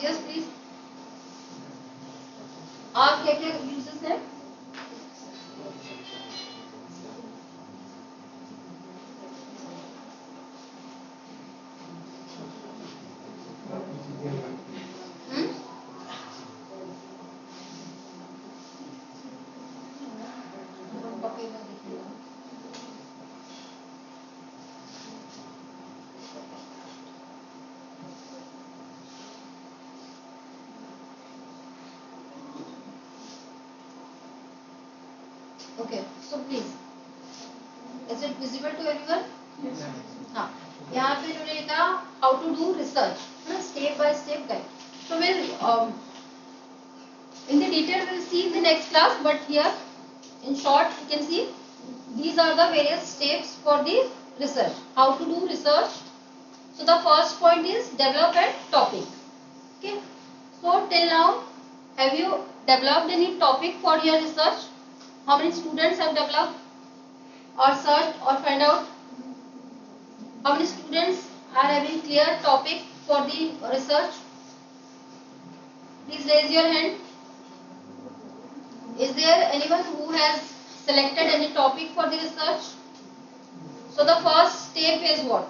Yes, please. और क्या क्या uses है? Okay, so please, is it visible to everyone? Yes. हाँ, यहाँ पे इन्होंने लिखा how to do research, ना step by step guide. So we'll in the detail we'll see in the next class, but here in short you can see these are the various steps for the research. How to do research? So the first point is develop a topic. Okay. So till now, have you developed any topic for your research? How many students have developed or searched or find out? How many students are having clear topic for the research? Please raise your hand. Is there anyone who has selected any topic for the research? So the first step is what?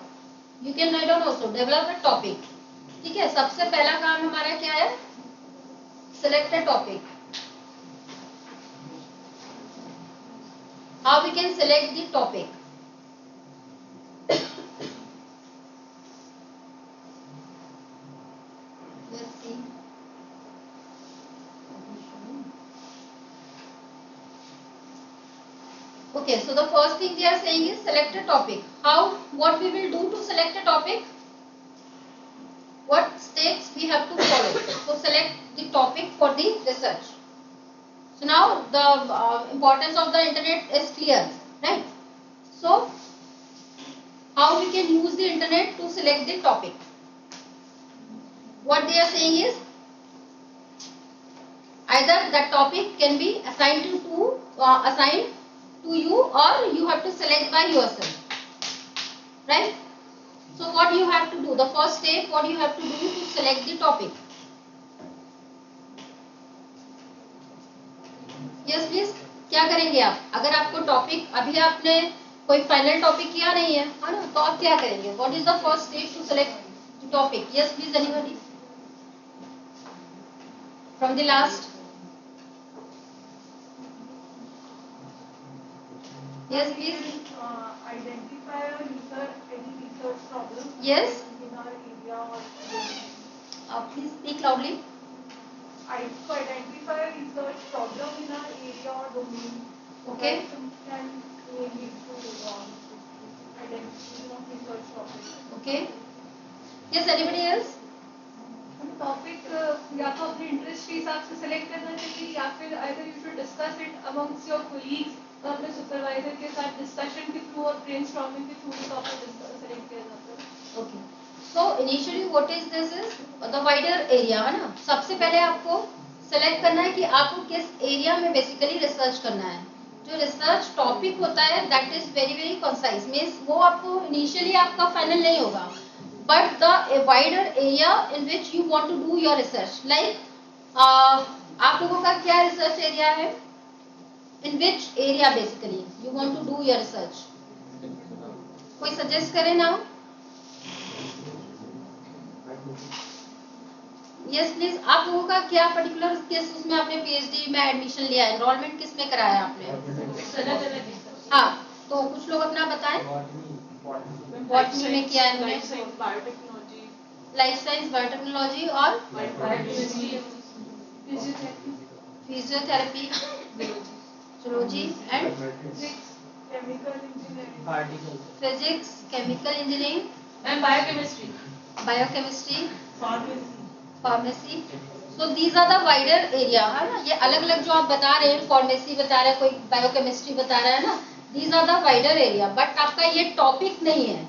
You can write down also, develop a topic. ठीक है, सबसे पहला काम हमारा क्या है? Select a topic. How we can select the topic? let's see. Okay, so the first thing they are saying is select a topic. How, what we will do to select a topic? What steps we have to follow to select the topic for the research? So now the importance of the internet is clear, right? So how we can use the internet to select the topic? What they are saying is either that topic can be assigned to you, or you have to select by yourself, right? So what you have to do, the first step, what you have to do to select the topic? Yes please, क्या करेंगे आप? अगर आपको topic, अभी आपने कोई final topic किया नहीं है ना, तो आप क्या करेंगे? What is the first step to select the topic? Yes please, anybody from the last? Yes please. Identify or research any research problem Yes. in our area or domain. Please speak loudly. To identify a research problem in our area or domain. Okay. That can lead to identification of research topic. Okay. Yes, anybody else? Topic या तो अपने interest के हिसाब से select करना चाहिए, या फिर either you should discuss it amongst your colleagues, तो अपने सुपरवाइजर के साथ डिस्कशन के थ्रू और ब्रेनस्टॉर्मिंग के थ्रू टॉपिक सेलेक्ट किया जाता है. Okay. So initially what is this is the wider area, है ना? सबसे पहले आपको सेलेक्ट करना है कि आपको किस एरिया में बेसिकली रिसर्च करना है. जो रिसर्च टॉपिक होता है that is very very concise, means वो आपको इनिशियली आपका फाइनल नहीं होगा, but the wider area in which you want to do your research, like आप लोगों का क्या रिसर्च एरिया है? In which area basically you want to do your research? कोई सजेस्ट करे ना? Yes please. आप लोगों का क्या पर्टिकुलर किस उसमें आपने पीएचडी में एडमिशन लिया है? एनरोलमेंट किस में कराया आपने? हाँ, तो कुछ लोग अपना बताएं. बॉटनी में किया है उन्होंने, बायोटेक्नोलॉजी, लाइफ साइंस, बायोटेक्नोलॉजी और physiotherapy, zoology and chemical engineering, physics, chemical engineering and biochemistry, biochemistry, pharmacy. So these are the wider area, है ना? ये अलग अलग जो आप बता रहे हैं, फार्मेसी बता रहे हैं, कोई बायोकेमिस्ट्री बता रहा है ना, these are the wider area, but आपका ये टॉपिक नहीं है,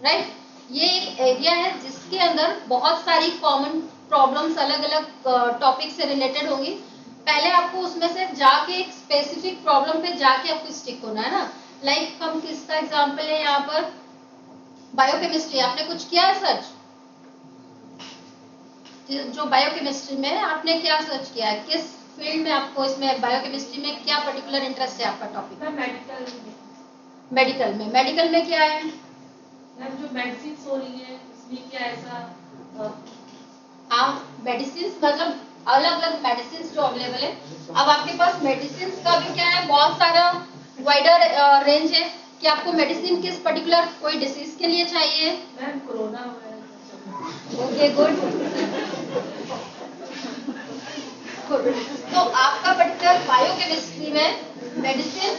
राइट? ये एक एरिया है जिसके अंदर बहुत सारी कॉमन प्रॉब्लम्स अलग अलग टॉपिक से रिलेटेड होंगी. पहले आपको उसमें से जाके एक स्पेसिफिक प्रॉब्लम पे जाके आपको स्टिक होना है ना. लाइक हम किसका एग्जांपल है यहाँ पर? बायोकेमिस्ट्री. आपने कुछ किया है सर्च? जो बायोकेमिस्ट्री में आपने क्या सर्च किया है? किस फील्ड में आपको इसमें बायोकेमिस्ट्री में क्या पर्टिकुलर इंटरेस्ट है आपका टॉपिक? मेडिकल में. मेडिकल में क्या है? जो मेडिसिन हो रही है उसमें क्या ऐसा? हाँ, मेडिसिन मतलब अलग अलग मेडिसिन जो अवेलेबल है. अब आपके पास मेडिसिन का भी क्या है, बहुत सारा वाइडर रेंज है कि आपको मेडिसिन किस पर्टिकुलर कोई डिसीज के लिए चाहिए. Ma'am corona virus. Okay, good. तो आपका पर्टिकुलर बायोकेमिस्ट्री में मेडिसिन,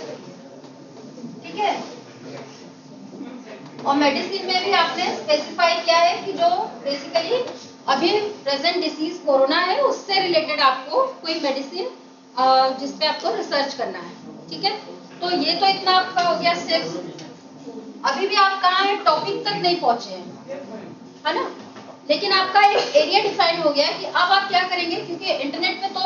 ठीक है, और मेडिसिन में भी आपने स्पेसिफाई किया है कि जो बेसिकली अभी प्रेजेंट डिसीज कोरोना है उससे रिलेटेड आपको कोई मेडिसिन जिस पे आपको रिसर्च करना है, ठीक है. तो ये तो इतना आपका हो गया स्टेप्स. अभी भी आप कहाँ हैं? टॉपिक तक नहीं पहुंचे हैं, है ना? लेकिन आपका एक एरिया डिफाइन हो गया कि अब आप क्या करेंगे, क्योंकि इंटरनेट में तो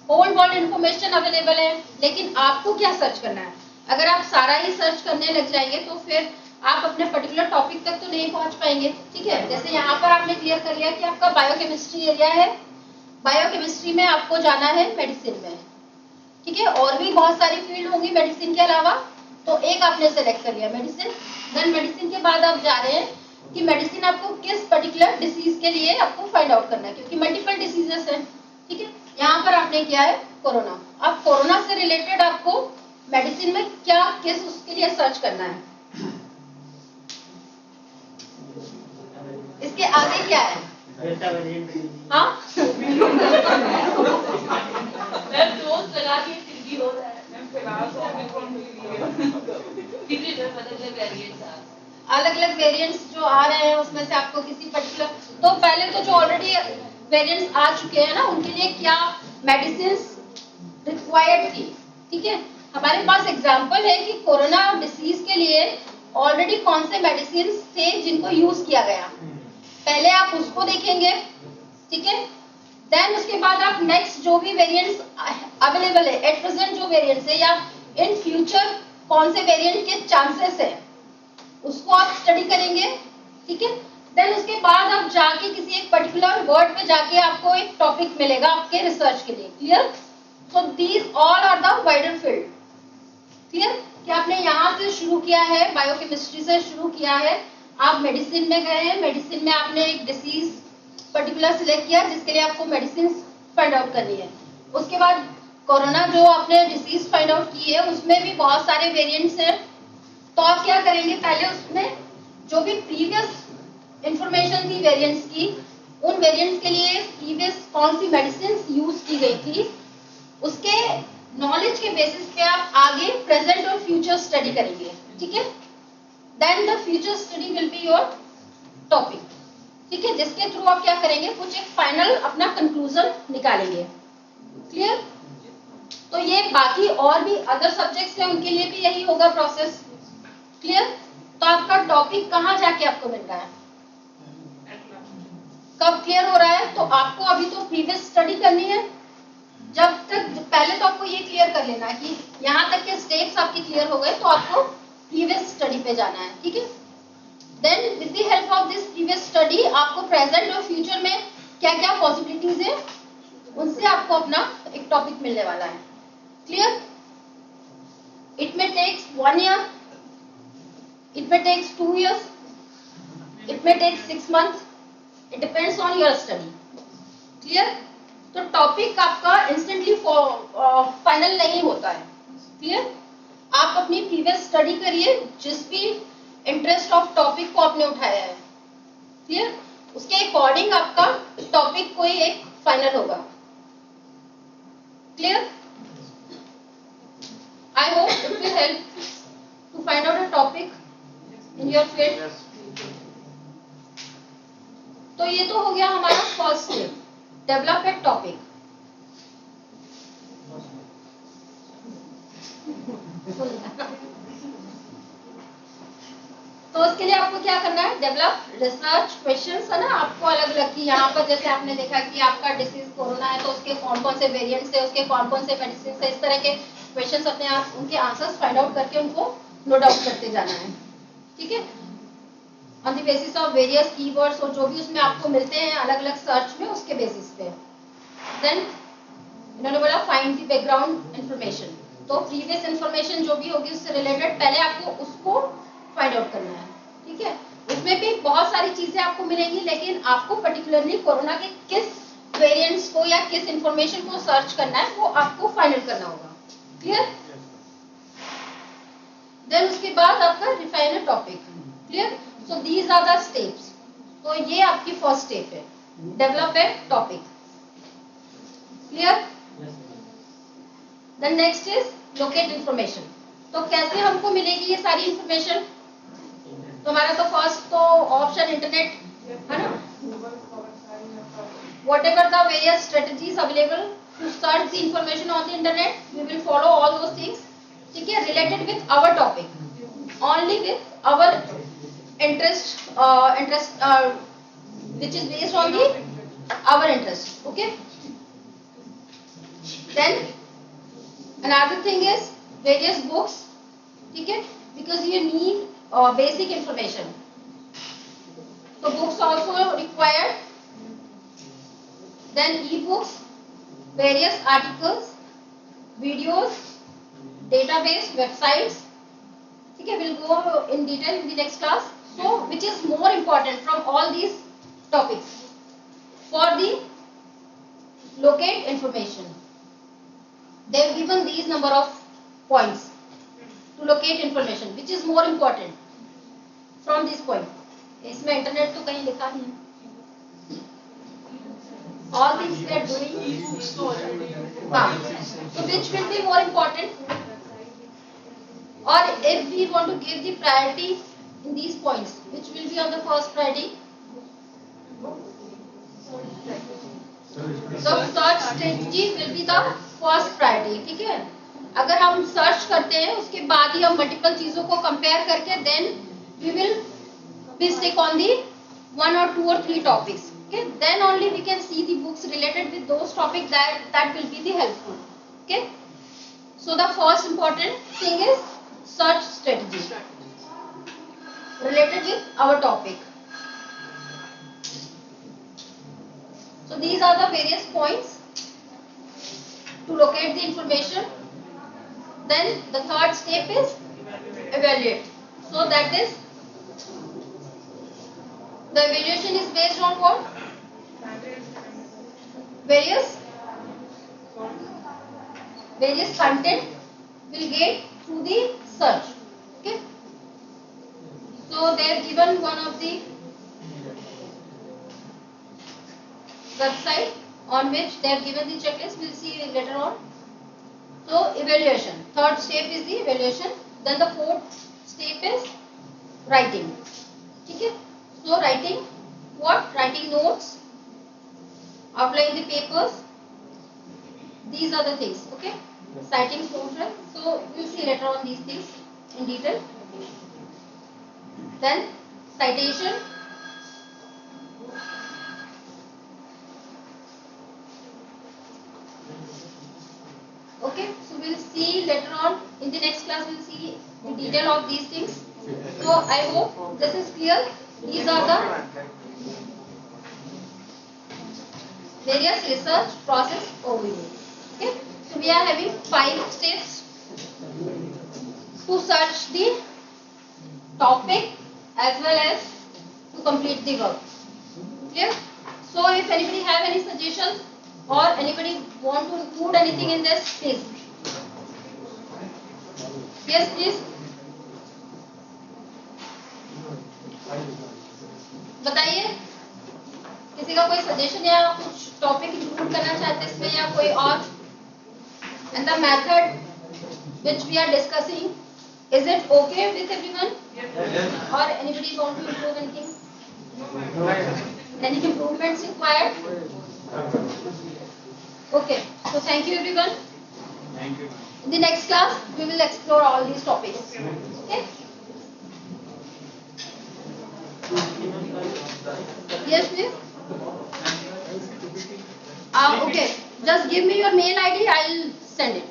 होल वर्ल्ड इन्फॉर्मेशन अवेलेबल है, लेकिन आपको क्या सर्च करना है. अगर आप सारा ही सर्च करने लग जाएंगे तो फिर आप अपने पर्टिकुलर टॉपिक तक तो नहीं पहुंच पाएंगे, ठीक है. जैसे यहाँ पर आपने क्लियर कर लिया कि आपका बायोकेमिस्ट्री एरिया है, बायोकेमिस्ट्री में आपको जाना है मेडिसिन में, ठीक है. और भी बहुत सारी फील्ड होंगी मेडिसिन के अलावा, तो एक आपने सेलेक्ट कर लिया मेडिसिन. देन मेडिसिन के बाद आप जा रहे हैं कि मेडिसिन आपको किस पर्टिकुलर डिसीज के लिए आपको फाइंड आउट करना है, क्योंकि मल्टीपल डिसीजेस हैं, ठीक है. यहाँ पर आपने किया है कोरोना. अब कोरोना से रिलेटेड आपको मेडिसिन में क्या किस उसके लिए सर्च करना है. इसके आगे क्या है? हाँ अलग-अलग वेरिएंट्स आ अलग अलग वेरिएंट्स जो आ रहे हैं उसमें से आपको किसी पर्टिकुलर, तो पहले तो जो ऑलरेडी वेरिएंट्स आ चुके हैं ना उनके लिए क्या मेडिसिन रिक्वायर्ड थी, ठीक है। हमारे पास एग्जांपल है कि कोरोना डिसीज के लिए ऑलरेडी कौन से मेडिसिन थे जिनको यूज किया गया, पहले आप उसको देखेंगे, ठीक है। देन उसके बाद आप नेक्स्ट जो भी वेरिएंट्स अवेलेबल है एट प्रेजेंट जो वेरिएंट्स है या इन फ्यूचर कौन से वेरिएंट के चांसेस है उसको आप स्टडी करेंगे, ठीक है। देन उसके बाद आप जाके किसी एक पर्टिकुलर वर्ड पे जाके आपको एक टॉपिक मिलेगा आपके रिसर्च के लिए, clear. So these all are the wider field, clear. कि आपने यहाँ से शुरू किया है, बायोकेमिस्ट्री से शुरू किया है, आप मेडिसिन में गए हैं, मेडिसिन में आपने एक डिसीज पर्टिकुलर सिलेक्ट किया जिसके लिए आपको मेडिसिन फाइंड आउट करनी है। उसके बाद कोरोना जो आपने डिसीज फाइंड आउट की है उसमें भी बहुत सारे वेरिएंट्स हैं, तो आप क्या करेंगे, पहले उसमें जो भी प्रीवियस इंफॉर्मेशन थी वेरिएंट्स की, उन वेरिएंट्स के लिए प्रीवियस कौन सी मेडिसिन यूज की गई थी उसके नॉलेज के बेसिस पे आप आगे प्रेजेंट और फ्यूचर स्टडी करेंगे, ठीक है। Then the future study will be your topic, ठीक है, जिसके थ्रू आप क्या करेंगे, कुछ एक फाइनल अपना कंक्लूजन निकालेंगे, क्लियर। तो ये बाकी और भी अदर सब्जेक्ट्स हैं उनके लिए भी यही होगा प्रोसेस, क्लियर। तो आपका टॉपिक कहाँ जाके आपको मिल रहा है, कब क्लियर हो रहा है, तो आपको अभी तो प्रीवियस स्टडी करनी है, जब तक पहले तो आपको ये क्लियर कर लेना है कि यहाँ तक के स्टेप्स आपके क्लियर हो गए तो आपको प्रीवियस स्टडी पे जाना है, ठीक है। Then with the help of this previous study आपको प्रेजेंट और फ्यूचर में क्या क्या पॉसिबिलिटीज है उनसे आपको अपना एक टॉपिक मिलने वाला है, clear. It may takes 1 year, it may takes 2 years, it may take 6 months, it depends on your study, clear। तो टॉपिक आपका इंस्टेंटली फाइनल नहीं होता है, क्लियर। आप अपनी प्रीवियस स्टडी करिए, जिस भी इंटरेस्ट ऑफ टॉपिक को आपने उठाया है, क्लियर, उसके अकॉर्डिंग आपका टॉपिक कोई एक फाइनल होगा, clear. I hope it will help to find out a topic in your field. तो ये तो हो गया हमारा first step, develop a topic. तो उसके लिए आपको क्या करना है, डेवलप रिसर्च क्वेश्चंस है ना आपको अलग अलग की, यहाँ पर जैसे आपने देखा कि आपका डिसीज कोरोना है तो उसके कौन कौन से वेरिएंट्स है, उसके कौन कौन से मेडिसिन है, इस तरह के क्वेश्चंस अपने आप उनके आंसर्स फाइंड आउट करके उनको नोट डाउन करते जाना है, ठीक है। On the basis of various keywords और जो भी उसमें आपको मिलते हैं अलग अलग सर्च में उसके बेसिस पे। देन इन्होंने बोला फाइंड द बैकग्राउंड इंफॉर्मेशन, तो प्रीवियस इंफॉर्मेशन जो भी होगी उससे रिलेटेड पहले आपको उसको फाइंड आउट करना है, ठीक है। उसमें भी बहुत सारी चीजें आपको मिलेंगी लेकिन आपको पर्टिकुलरली कोरोना के किस वेरिएंट्स को या किस इंफॉर्मेशन को सर्च करना है वो आपको फाइनल करना होगा, क्लियर। देन उसके बाद आपका refine a topic, clear. So these are the steps, तो ये आपकी फर्स्ट स्टेप है, develop a topic, clear. Then next is locate information, तो कैसे हमको मिलेगी ये सारी इंफॉर्मेशन, तो हमारा तो फर्स्ट तो ऑप्शन इंटरनेट है ना, whatever the various strategies available to search the information on the internet, we will follow all those things, ठीक है, related with our topic, only with our interest which is based on the our interest, okay. Then another thing is various books, ठीक है, because you need basic information, so books also required. Then e-books, various articles, videos, database, websites, ठीक है, we'll go in detail in the next class. So which is more important from all these topics for the locate information, they have given these number of points to locate information, which is more important from this point. इसमें internet तो कहीं लिखा नहीं है, all things they are doing, हाँ, so which will be more important, Or if we want to give the priority in these points, which will be on the first priority? The search strategy will be the first priority. ठीक है? अगर हम search करते हैं उसके बाद ही हम multiple चीजों को कंपेयर करके then we will stick on the 1 or 2 or 3 topics. Okay? Then only we can see the books related with those topics that will be the helpful. Okay? So the first important thing is search strategy related with our topic. So these are the various points to locate the information. Then the third step is evaluate. So that is the evaluation is based on what? Various content will get through the search. Okay. So they have given one of the website on which they have given the checklist. We'll see later on. So evaluation. Third step is the evaluation. Then the fourth step is writing. Okay. So writing what? Writing notes, outline the papers. These are the things. Okay. Citing sources. So we'll see later on these things in detail. Then citation. Okay, so we'll see later on in the next class. We'll see the detail of these things. So I hope this is clear. These are the various research process overview. Okay, so we are having 5 steps to search the topic as well as to complete the work. Clear? So if anybody have any suggestions or anybody want to include anything in this, please. Yes, please. बताइए किसी का कोई suggestion या कुछ topic include करना चाहते हैं इसमें या कोई और and the method which we are discussing, is it okay with everyone? Yes. Or anybody want to improve anything? Any improvements required? Okay, so thank you everyone. Thank you. In the next class, we will explore all these topics. Okay? Yes, please. Okay, just give me your mail ID. I'll send it.